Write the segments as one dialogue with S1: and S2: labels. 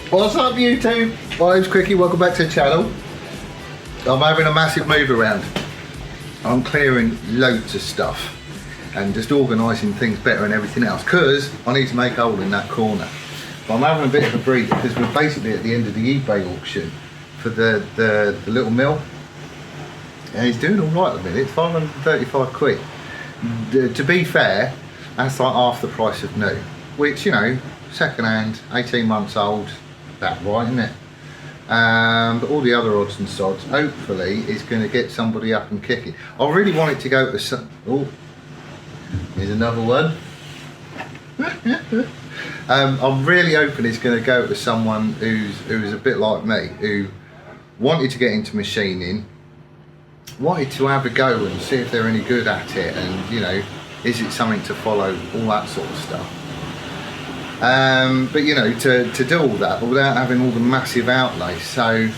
S1: What's up YouTube? My name's Quickie, welcome back to the channel. I'm having a massive move around. I'm clearing loads of stuff and just organising things better and everything else because I need to make a hole in that corner. But I'm having a bit of a breather because we're basically at the end of the eBay auction for the little mill. And it's doing alright at the minute, it's 535 quid. To be fair, that's like half the price of new, which, you know, second hand, 18 months old, that right, isn't it? But all the other odds and sods, hopefully, is going to get somebody up and kicking. I really want it to go to some. Oh, here's another one. I'm really hoping it's going to go to someone who's a bit like me, who wanted to get into machining, wanted to have a go and see if they're any good at it, and you know, is it something to follow, all that sort of stuff. But you know, to do all that but without having all the massive outlay. So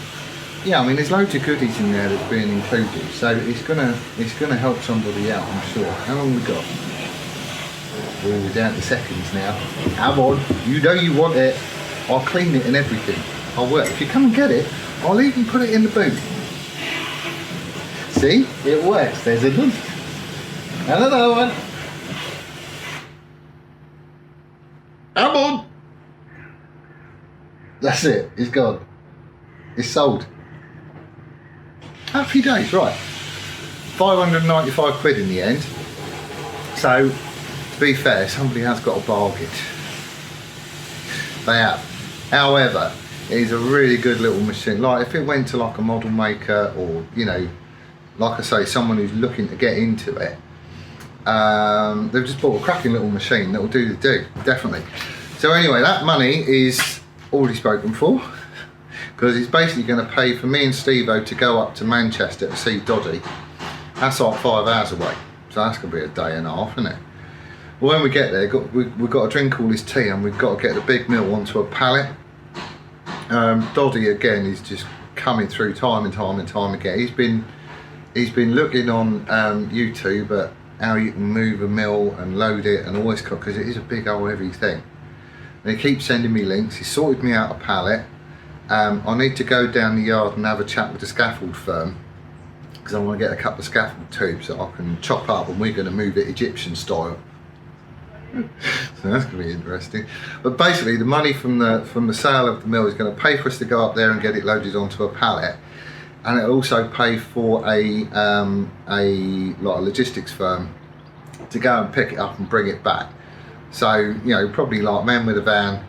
S1: yeah, I mean, there's loads of goodies in there that's being included, so it's gonna help somebody out, I'm sure. How long we got? Oh, we're down to seconds now. Come on, you know you want it. I'll clean it and everything. I'll work. If you come and get it, I'll even put it in the boot. See, it works. There's a good. And another one. Come on! That's it, it's gone. It's sold. Happy days, right. 595 quid in the end. So, to be fair, somebody has got a bargain. They have. However, it is a really good little machine. Like, if it went to like a model maker or, you know, like I say, someone who's looking to get into it, they've just bought a cracking little machine that will do the do, definitely. So anyway, that money is already spoken for because it's basically going to pay for me and Steve-O to go up to Manchester to see Doddy. That's like 5 hours away, so that's going to be a day and a half, isn't it? Well, when we get there, we've got to drink all this tea and we've got to get the big mill onto a pallet. Doddy again is just coming through time and time and time again. He's been looking on YouTube at how you can move a mill and load it and all this, because it is a big old heavy thing. And he keeps sending me links. He sorted me out a pallet. I need to go down the yard and have a chat with the scaffold firm because I want to get a couple of scaffold tubes that I can chop up, and we're going to move it Egyptian style. So that's going to be interesting. But basically, the money from the sale of the mill is going to pay for us to go up there and get it loaded onto a pallet. And it'll also pay for a logistics firm to go and pick it up and bring it back. So, you know, probably like man with a van,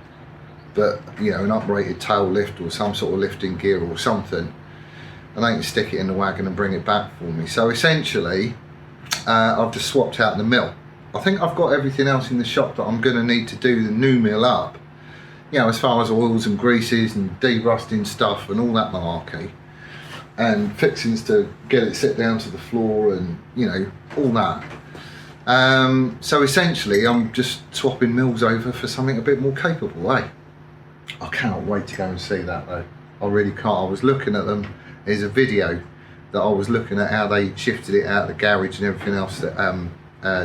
S1: but you know, an uprated tail lift or some sort of lifting gear or something, and they can stick it in the wagon and bring it back for me. So essentially, I've just swapped out the mill. I think I've got everything else in the shop that I'm going to need to do the new mill up. You know, as far as oils and greases and de-rusting stuff and all that malarkey. And fixings to get it set down to the floor and, you know, all that. So essentially I'm just swapping mills over for something a bit more capable, eh? I cannot wait to go and see that though. I really can't. I was looking at them. There's a video that I was looking at how they shifted it out of the garage and everything else that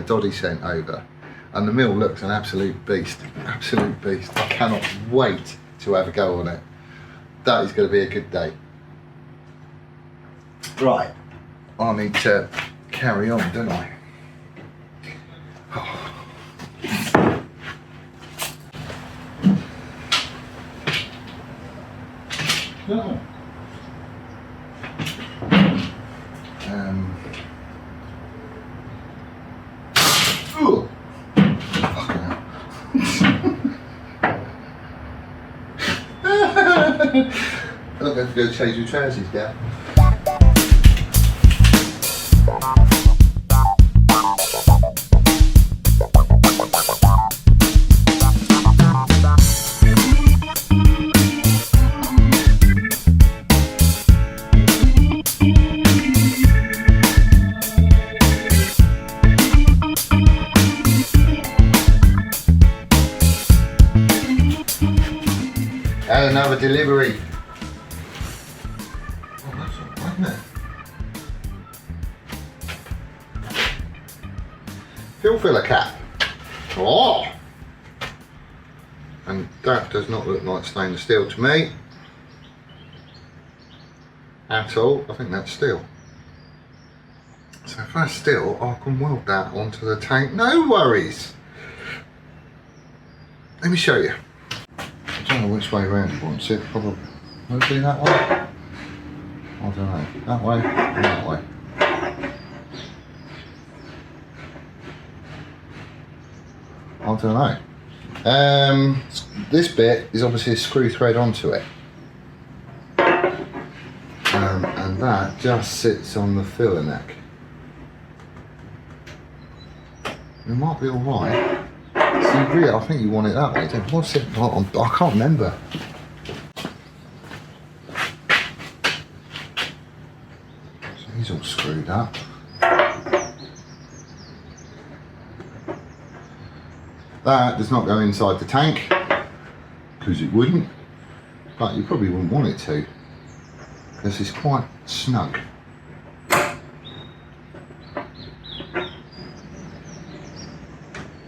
S1: Doddy sent over. And the mill looks an absolute beast. Absolute beast. I cannot wait to have a go on it. That is going to be a good day. Right, I need to carry on, don't I? Oh. Oh. Ooh. Fucking hell. I'm going to go change your trousers down. And another delivery. Oh, that's all right, isn't it? Fill filler cap. Oh! And that does not look like stainless steel to me. At all. I think that's steel. So if that's steel, I can weld that onto the tank. No worries. Let me show you. I don't know which way around he wants it, probably. Will it be that way? I don't know. That way or that way? I don't know. This bit is obviously a screw thread onto it. And that just sits on the filler neck. It might be alright. See, really, I think you want it that way, don't you? What's it? I can't remember. So he's all screwed up. That does not go inside the tank, because it wouldn't, but you probably wouldn't want it to, because it's quite snug.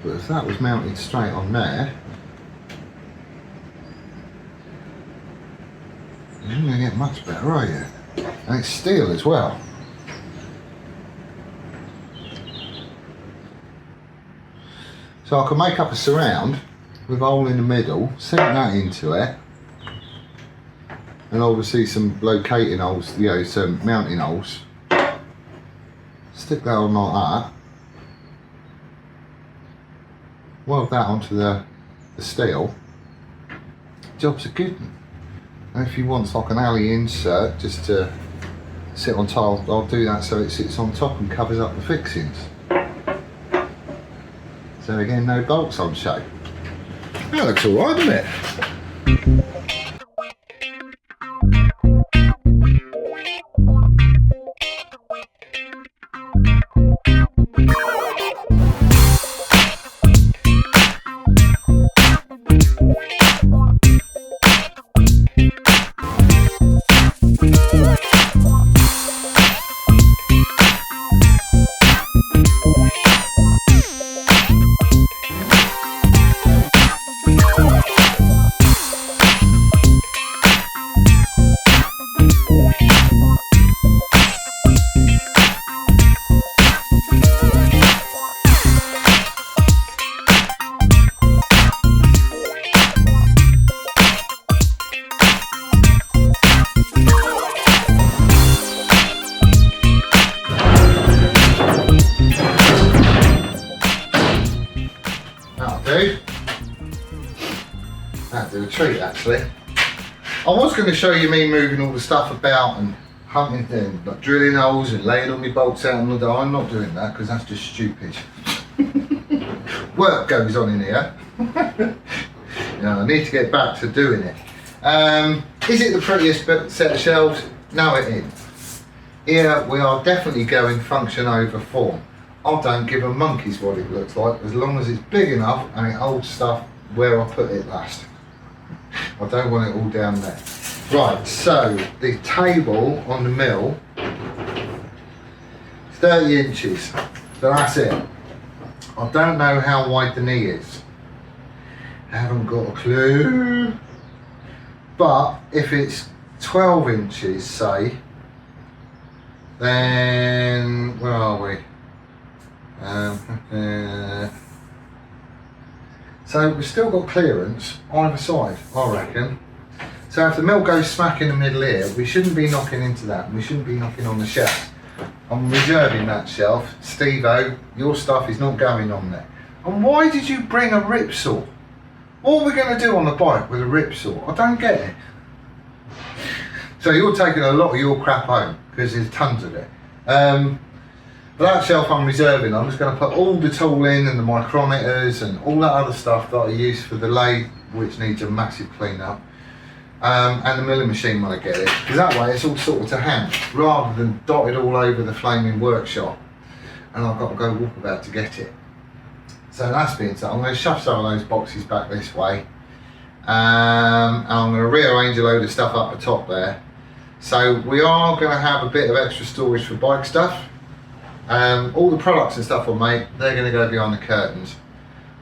S1: But if that was mounted straight on there, you're not going to get much better, are you? And it's steel as well. So I can make up a surround with a hole in the middle, sink that into it, and obviously some locating holes, you know, some mounting holes. Stick that on like that. Weld that onto the steel. Job's a good one. And if you want like an alley insert just to sit on top, I'll do that so it sits on top and covers up the fixings. So again, no bolts on show. That looks alright, doesn't it? That'd do a treat actually. I was going to show you me moving all the stuff about and hunting and like drilling holes and laying all my bolts out on the door. I'm not doing that because that's just stupid. Work goes on in here. You know, I need to get back to doing it. Is it the prettiest set of shelves? No, it isn't. Here we are definitely going function over form. I don't give a monkey's what it looks like as long as it's big enough and it holds stuff where I put it last. I don't want it all down there. Right, so the table on the mill is 30 inches, so that's it. I don't know how wide the knee is. I haven't got a clue. But if it's 12 inches, say, then where are we? So we've still got clearance either side, I reckon. So if the mill goes smack in the middle here, we shouldn't be knocking into that. We shouldn't be knocking on the shelf. I'm reserving that shelf. Steve-O, your stuff is not going on there. And why did you bring a rip saw? What are we going to do on the bike with a rip saw? I don't get it. So you're taking a lot of your crap home because there's tons of it. But that shelf I'm reserving, I'm just going to put all the tooling and the micrometers and all that other stuff that I use for the lathe, which needs a massive clean up, and the milling machine when I get it, because that way it's all sorted to hand rather than dotted all over the flaming workshop and I've got to go walk about to get it. So that's being said, I'm going to shove some of those boxes back this way, and I'm going to rearrange a load of stuff up the top there. So we are going to have a bit of extra storage for bike stuff. All the products and stuff I make, they're going to go behind the curtains,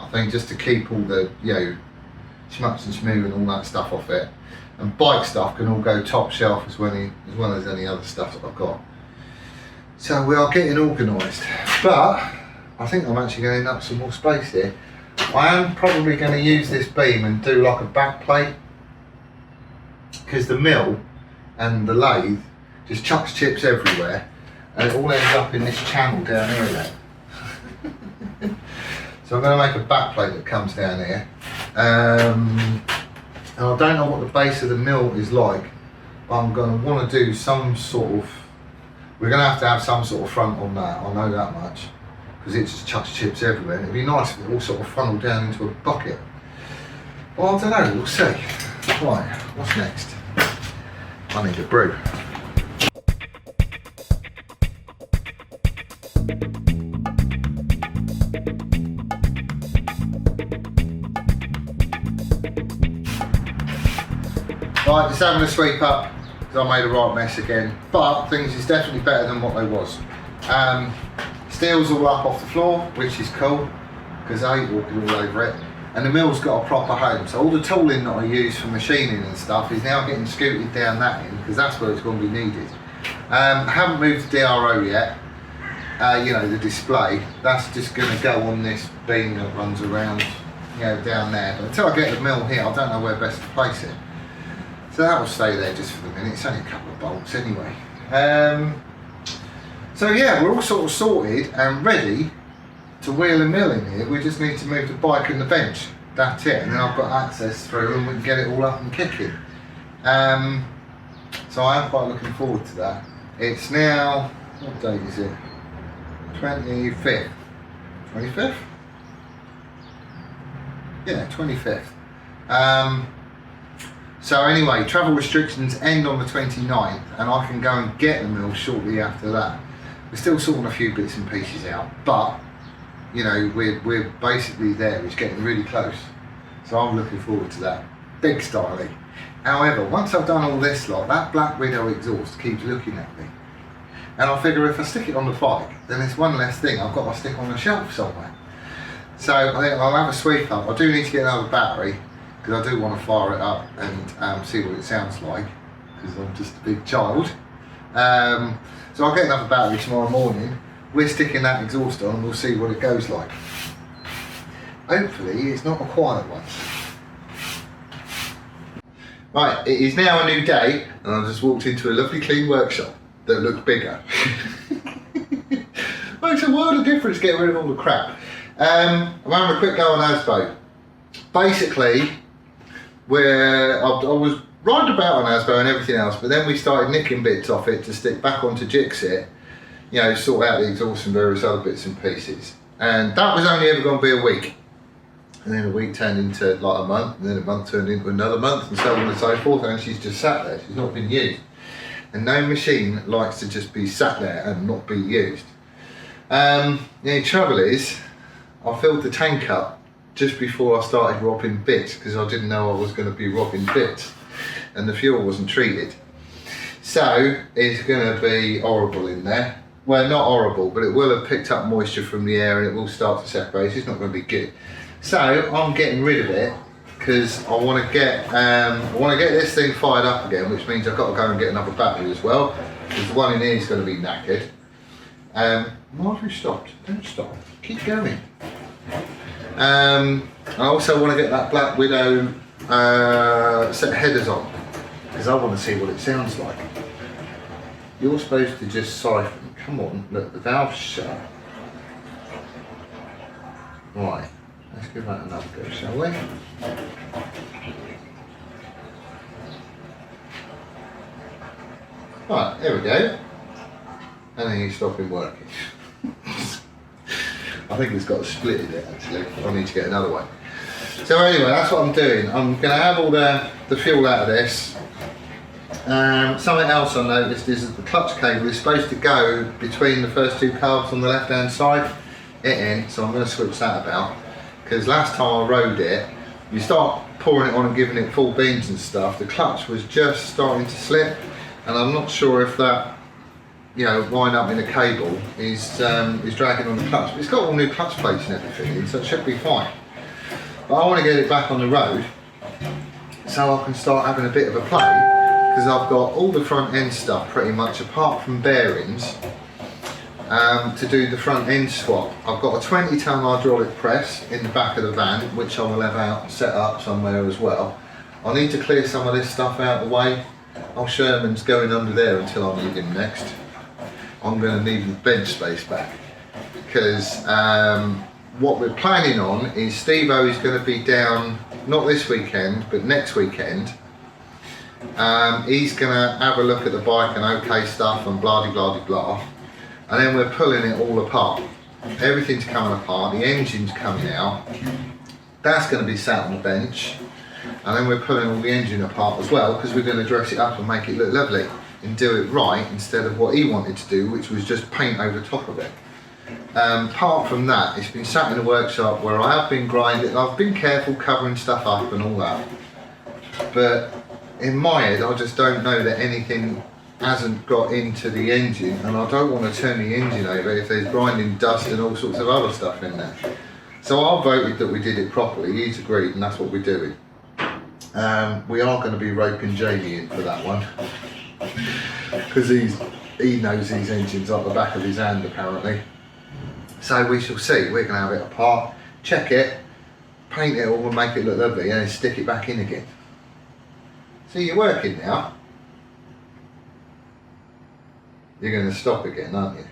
S1: I think, just to keep all the, you know, schmucks and schmoo and all that stuff off it. And bike stuff can all go top shelf as well as any other stuff that I've got. So we are getting organised, but I think I'm actually going to end up some more space here. I am probably going to use this beam and do like a back plate, because the mill and the lathe just chucks chips everywhere. And it all ends up in this channel down here then. So I'm going to make a back plate that comes down here. And I don't know what the base of the mill is like, but I'm going to want to do some sort of, we're going to have some sort of front on that, I know that much, because it just chucks chips everywhere, and it'd be nice if it all sort of funneled down into a bucket. Well, I don't know, we'll see. Right, what's next? I need a brew. Right, just having a sweep up because I made a right mess again, but things is definitely better than what they was. Steel's all up off the floor, which is cool because I hate walking all over it, and the mill's got a proper home, so all the tooling that I use for machining and stuff is now getting scooted down that end because that's where it's going to be needed. I haven't moved the DRO yet, you know, the display, that's just going to go on this beam that runs around, you know, down there, but until I get the mill here I don't know where best to place it. So that will stay there just for the minute, it's only a couple of bolts anyway. So yeah, we're all sort of sorted and ready to wheel and mill in here. We just need to move the bike and the bench, that's it, and then I've got access through and we can get it all up and kicking. So I am quite looking forward to that. It's now, what date is it? 25th? 25th? Yeah, 25th. So anyway, travel restrictions end on the 29th and I can go and get the mill shortly after that. We're still sorting a few bits and pieces out, but you know, we're basically there, it's getting really close. So I'm looking forward to that, big styling. However, once I've done all this lot, that Black Widow exhaust keeps looking at me. And I figure if I stick it on the bike, then it's one less thing I've got to stick on the shelf somewhere. So I think I'll have a sweep up. I do need to get another battery, because I do want to fire it up and see what it sounds like, because I'm just a big child. So I'll get another battery tomorrow morning. We're sticking that exhaust on and we'll see what it goes like. Hopefully it's not a quiet one. Right, it is now a new day and I've just walked into a lovely clean workshop that looks bigger. Makes a world of difference getting rid of all the crap. I'm having a quick go on ASBO. Basically, I was right about on ASBO and everything else, but then we started nicking bits off it to stick back onto Jixit, you know, sort out the exhaust and various other bits and pieces. And that was only ever going to be a week. And then a week turned into like a month, and then a month turned into another month, and so on and so forth, and she's just sat there, she's not been used. And no machine likes to just be sat there and not be used. The trouble is, I filled the tank up just before I started robbing bits, because I didn't know I was going to be robbing bits, and the fuel wasn't treated. So it's going to be horrible in there. Well, not horrible, but it will have picked up moisture from the air and it will start to separate. It's not going to be good. So I'm getting rid of it because I want to get this thing fired up again, which means I've got to go and get another battery as well, because the one in here is going to be knackered. Why have you stopped? Don't stop. Keep going. I also want to get that Black Widow set of headers on, because I want to see what it sounds like. You're supposed to just siphon. Come on, look, the valve's shut. Right, let's give that another go, shall we? Right, here we go. And then he's stopping working. I think it's got a split in it actually. I need to get another one. So anyway, that's what I'm doing. I'm going to have all the fuel out of this. Something else I noticed is that the clutch cable is supposed to go between the first two carbs on the left hand side. It ain't, so I'm going to switch that about. Because last time I rode it, you start pouring it on and giving it full beans and stuff, the clutch was just starting to slip, and I'm not sure if that, you know, wind up in a cable is dragging on the clutch. But it's got all new clutch plates and everything in, so it should be fine. But I want to get it back on the road so I can start having a bit of a play, because I've got all the front end stuff pretty much apart from bearings to do the front end swap. I've got a 20-ton hydraulic press in the back of the van, which I will have out set up somewhere as well. I need to clear some of this stuff out of the way. Old Sherman's going under there until I need him next. I'm going to need his bench space back, because what we're planning on is Steve-O is going to be down, not this weekend, but next weekend. He's going to have a look at the bike and okay stuff and blah de blah de blah. And then we're pulling it all apart. Everything's coming apart, the engine's coming out. That's going to be sat on the bench. And then we're pulling all the engine apart as well, because we're going to dress it up and make it look lovely and do it right, instead of what he wanted to do, which was just paint over the top of it. Apart from that, it's been sat in the workshop where I have been grinding. I've been careful covering stuff up and all that, but in my head I just don't know that anything hasn't got into the engine, and I don't want to turn the engine over if there's grinding dust and all sorts of other stuff in there. So I voted that we did it properly. He's agreed, and that's what we're doing. We are going to be roping Jamie in for that one, because he knows these engines like the back of his hand apparently. So we shall see. We're going to have it apart, check it, paint it all and make it look lovely, and then stick it back in again. So you're working now. You're going to stop again, aren't you?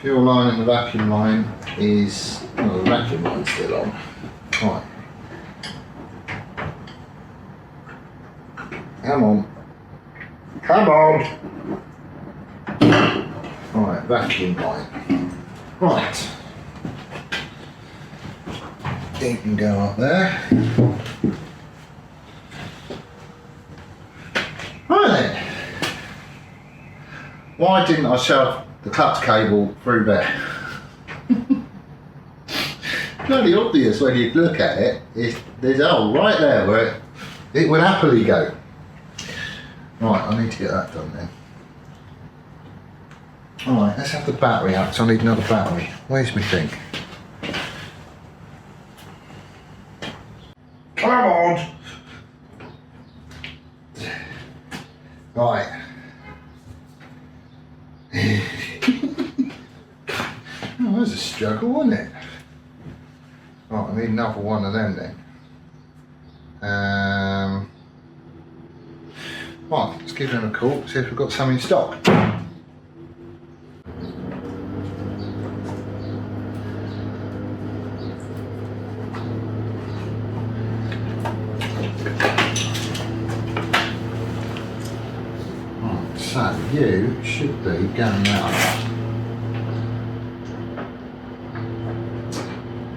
S1: Fuel line and the vacuum line is, well, the vacuum line's still on. Right. Come on. Come on! Right, vacuum line. Right. You can go up there. Right then. Why didn't I shove the clutch cable through there? Bloody obvious when you look at it. There's a hole right there where it would happily go. Right, I need to get that done then. Alright, let's have the battery out, so I need another battery. Where's my thing? Come on! Right. Oh, that's a struggle, wasn't it? Right, I need another one of them then. Right, let's give them a call, see if we've got some in stock. Right, so you should be going out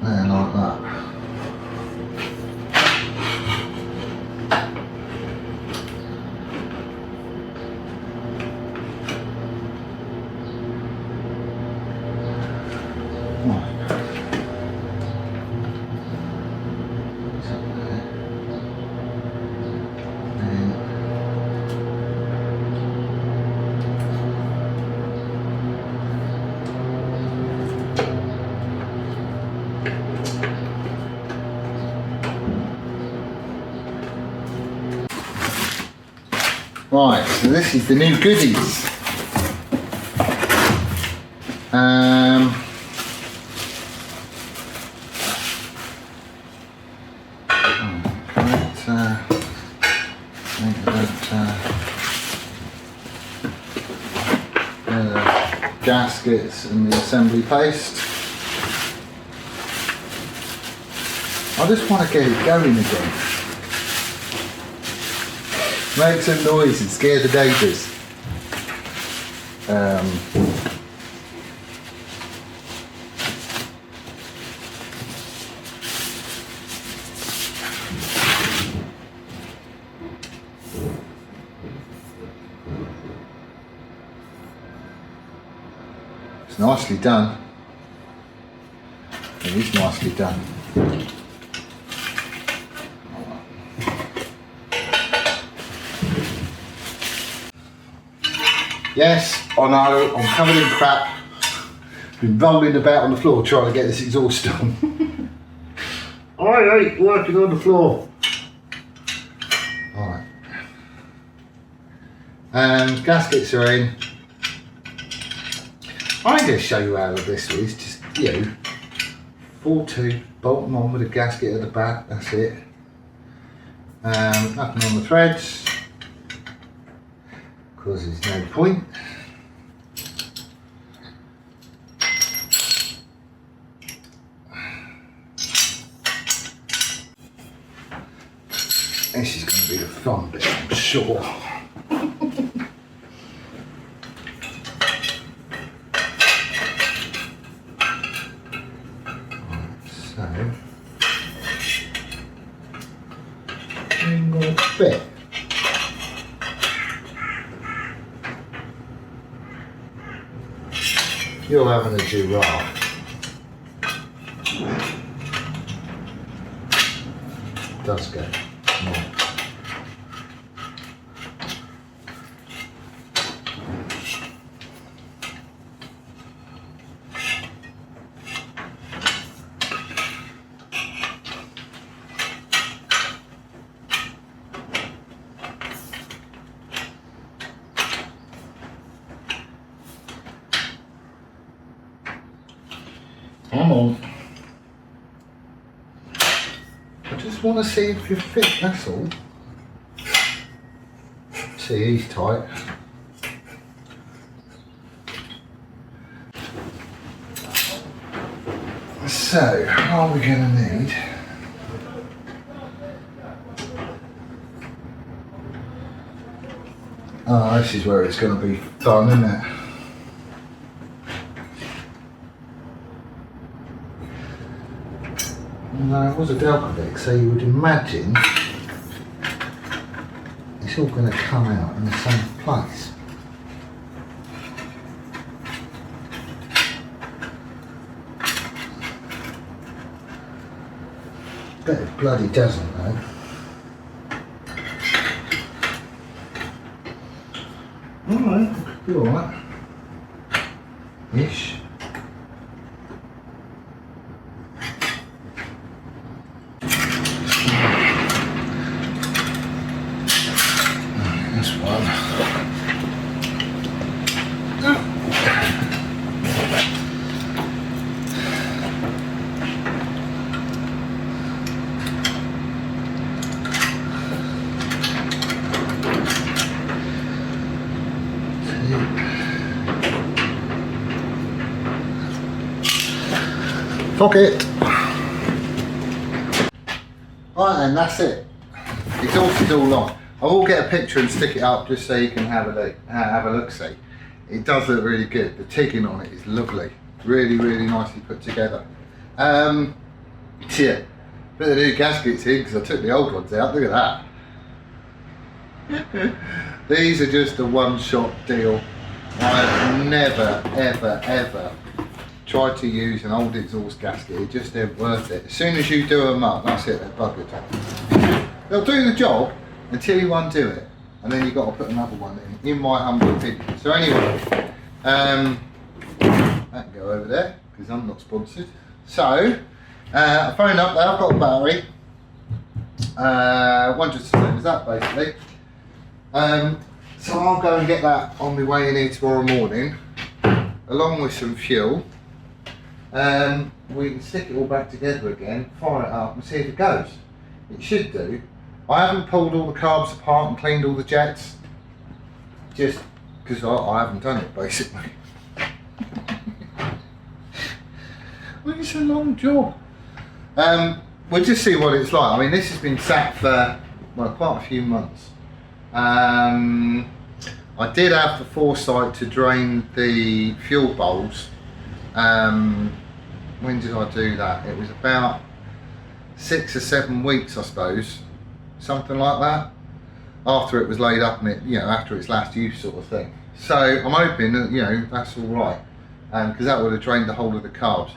S1: there like that. Right, so this is the new goodies. Gaskets and the assembly paste. I just want to get it going again. Make some noise and scare the neighbours. It's nicely done. It is nicely done. Yes, I know, I'm covered in crap. Been rolling about on the floor trying to get this exhaust on. I hate working on the floor. Alright. Gaskets are in. I'm going to show you how this is. Just, 4-2, bolt them on with a gasket at the back, that's it. Nothing on the threads, because there's no point. This is going to be the fun bit, I'm sure. Single bit. You're having a giraffe. Does go. More. Come on. I just want to see if you fit, that's all. See, he's tight. So, what are we going to need? Oh, this is where it's going to be fun, isn't it? No, it was a Delcovic, so you would imagine it's all going to come out in the same place. Bet it bloody doesn't though. Alright, could be alright. Ish. Pocket. Right then, that's it. Exhaust is all on. I will get a picture and stick it up just so you can have a look see. It does look really good. The tigging on it is lovely. Really, really nicely put together. Yeah, bit of new gaskets in because I took the old ones out. Look at that. These are just a one-shot deal. I've never, ever, ever tried to use an old exhaust gasket. It just ain't worth it. As soon as you do them up, that's it, they're buggered. They'll do the job until you undo it, and then you've got to put another one in my humble opinion. So anyway, that can go over there because I'm not sponsored. So I phoned up there, I've got a battery, one just the same as that basically. So I'll go and get that on my way in here tomorrow morning, along with some fuel. We can stick it all back together again, fire it up and see if it goes. It should do. I haven't pulled all the carbs apart and cleaned all the jets, just because I haven't done it basically. Well, it's a long job. we'll just see what it's like. I mean, this has been sat for, well, quite a few months. I did have the foresight to drain the fuel bowls. When did I do that? It was about 6 or 7 weeks, I suppose, something like that, after it was laid up and it, you know, after its last use sort of thing. So I'm hoping that, you know, that's all right, because that would have drained the whole of the carbs.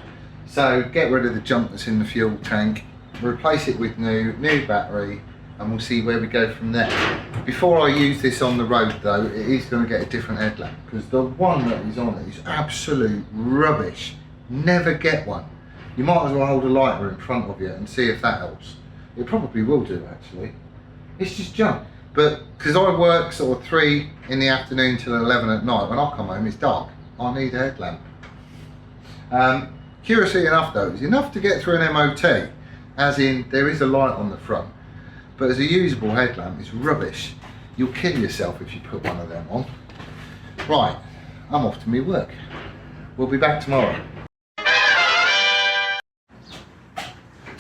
S1: So get rid of the junk that's in the fuel tank, replace it with new battery, and we'll see where we go from there. Before I use this on the road though, it is going to get a different headlamp, because the one that is on it is absolute rubbish. Never get one. You might as well hold a lighter in front of you and see if that helps. It probably will do actually. It's just junk. But because I work sort of 3 in the afternoon till 11 at night, when I come home it's dark. I need a headlamp. Curiously enough though, it's enough to get through an MOT, as in there is a light on the front. But as a usable headlamp, it's rubbish. You'll kill yourself if you put one of them on. Right, I'm off to my work. We'll be back tomorrow.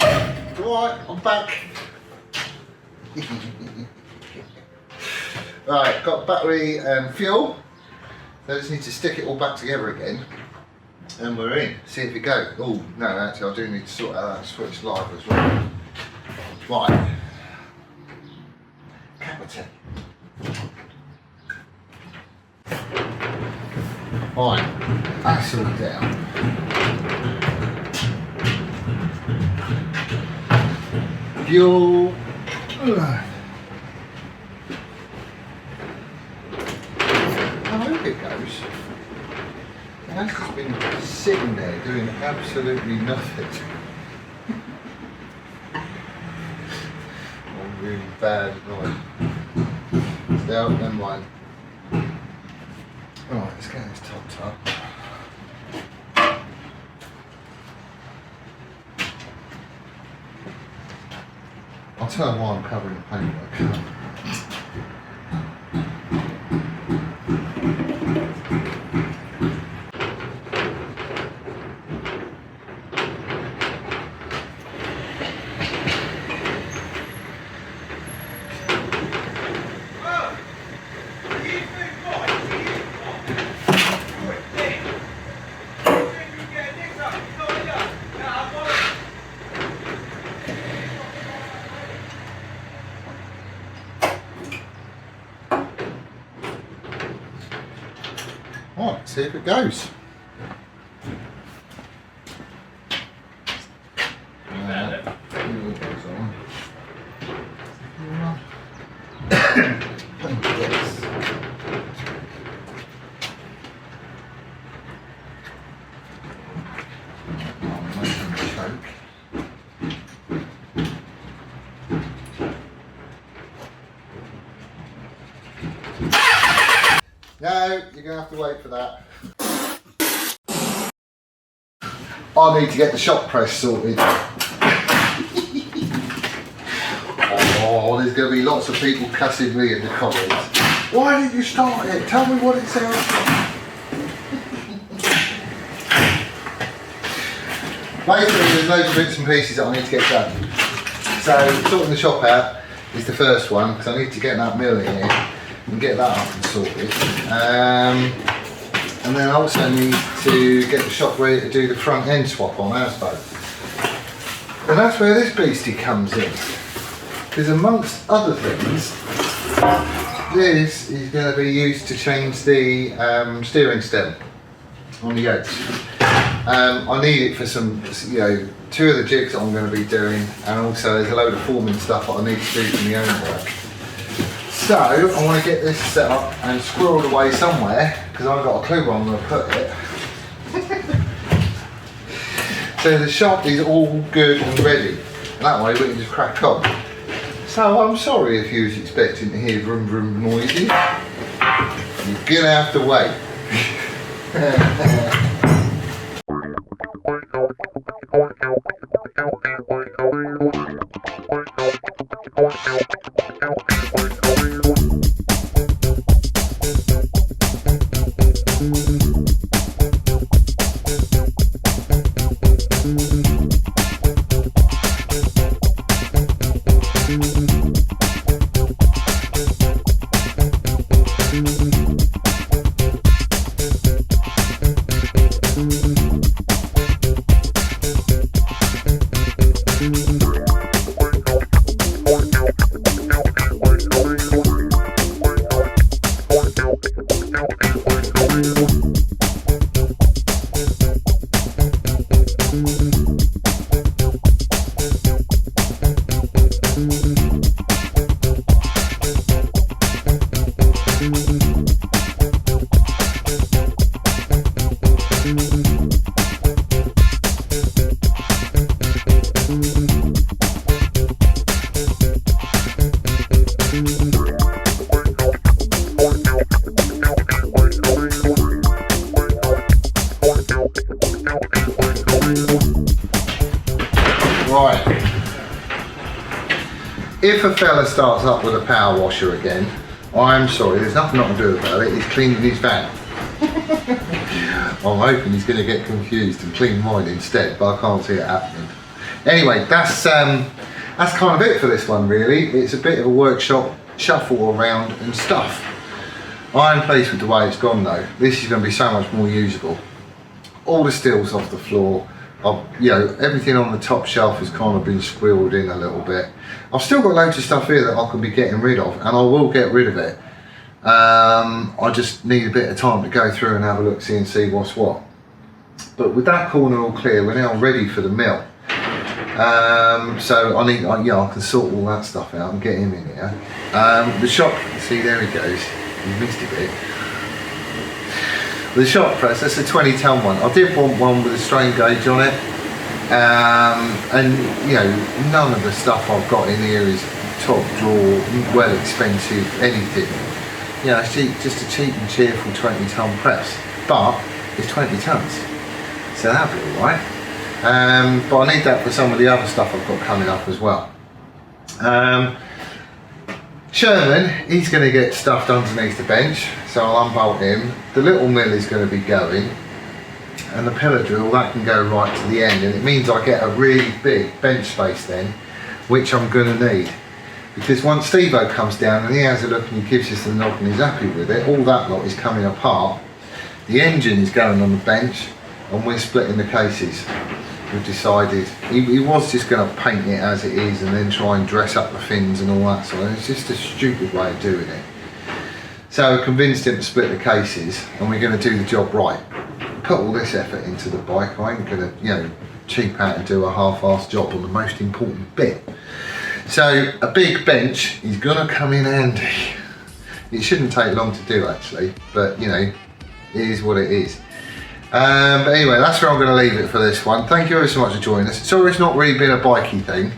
S1: Right, I'm back. Right, got battery and fuel. So I just need to stick it all back together again. And we're in. See if it goes. Oh, no, actually I do need to sort out that switch live as well. Right. Cup of tea. Right, that's all down. Fuel. I hope it goes. It has just been sitting there doing absolutely nothing. I'm really bad at night. Still, never mind. Right, let's get this topped up. I'll tell them why I'm covering the paintwork. Right, see if it goes. No, you're going to have to wait for that. I need to get the shop press sorted. Oh, there's going to be lots of people cussing me in the comments. Why did you start it? Tell me what it's out for. Basically, there's loads of bits and pieces that I need to get done. So, sorting the shop out is the first one, because I need to get that mill in here and get that up and sorted. And then I also need to get the shop ready to do the front end swap on ASBO. And that's where this beastie comes in. Because amongst other things, this is going to be used to change the steering stem on the yoke. I need it for some, you know, 2 of the jigs that I'm going to be doing, and also there's a load of forming stuff that I need to do for my own work. So I want to get this set up and squirreled away somewhere, because I haven't got a clue where I'm going to put it. So the shop is all good and ready, and that way we can just crack on. So I'm sorry if you was expecting to hear vroom vroom noises. You're going to have to wait. if a fella starts up with a power washer again, I'm sorry, there's nothing I can do about it. He's cleaning his van. I'm hoping he's going to get confused and clean mine instead, but I can't see it happening. Anyway, that's kind of it for this one really. It's a bit of a workshop shuffle around and stuff. I'm pleased with the way it's gone though. This is going to be so much more usable. All the steel's off the floor. You know, everything on the top shelf has kind of been squirreled in a little bit. I've still got loads of stuff here that I can be getting rid of, and I will get rid of it. I just need a bit of time to go through and have a look, see and see what's what. But with that corner all clear, we're now ready for the mill. So I can sort all that stuff out and get him in here. The shop, see there he goes, you missed a bit. The shop press, that's a 20-ton one. I did want one with a strain gauge on it. And you know, none of the stuff I've got in here is top drawer, well expensive, anything. You know, it's just a cheap and cheerful 20-ton press, but it's 20 tons, so that'll be alright. But I need that for some of the other stuff I've got coming up as well. Sherman, he's going to get stuffed underneath the bench, so I'll unbolt him. The little mill is going to be going, and the pillar drill, that can go right to the end, and it means I get a really big bench space then, which I'm going to need. Because once Steve-O comes down and he has a look and he gives us the nod and he's happy with it, all that lot is coming apart. The engine is going on the bench and we're splitting the cases. We've decided, he was just going to paint it as it is and then try and dress up the fins and all that sort of, it's just a stupid way of doing it. So I convinced him to split the cases and we're going to do the job right. Put all this effort into the bike, I ain't going to, you know, cheap out and do a half-assed job on the most important bit. So a big bench is going to come in handy. It shouldn't take long to do actually, but you know, it is what it is. But anyway, that's where I'm going to leave it for this one. Thank you ever so much for joining us. Sorry it's not really been a bikey thing.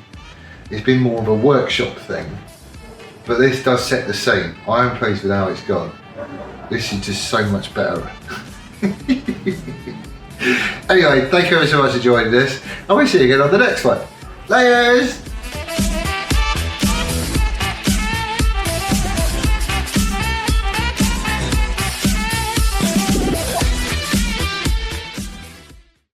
S1: It's been more of a workshop thing. But this does set the scene. I am pleased with how it's gone. This is just so much better. Anyway, thank you ever so much for joining us. I will see you again on the next one. Layers!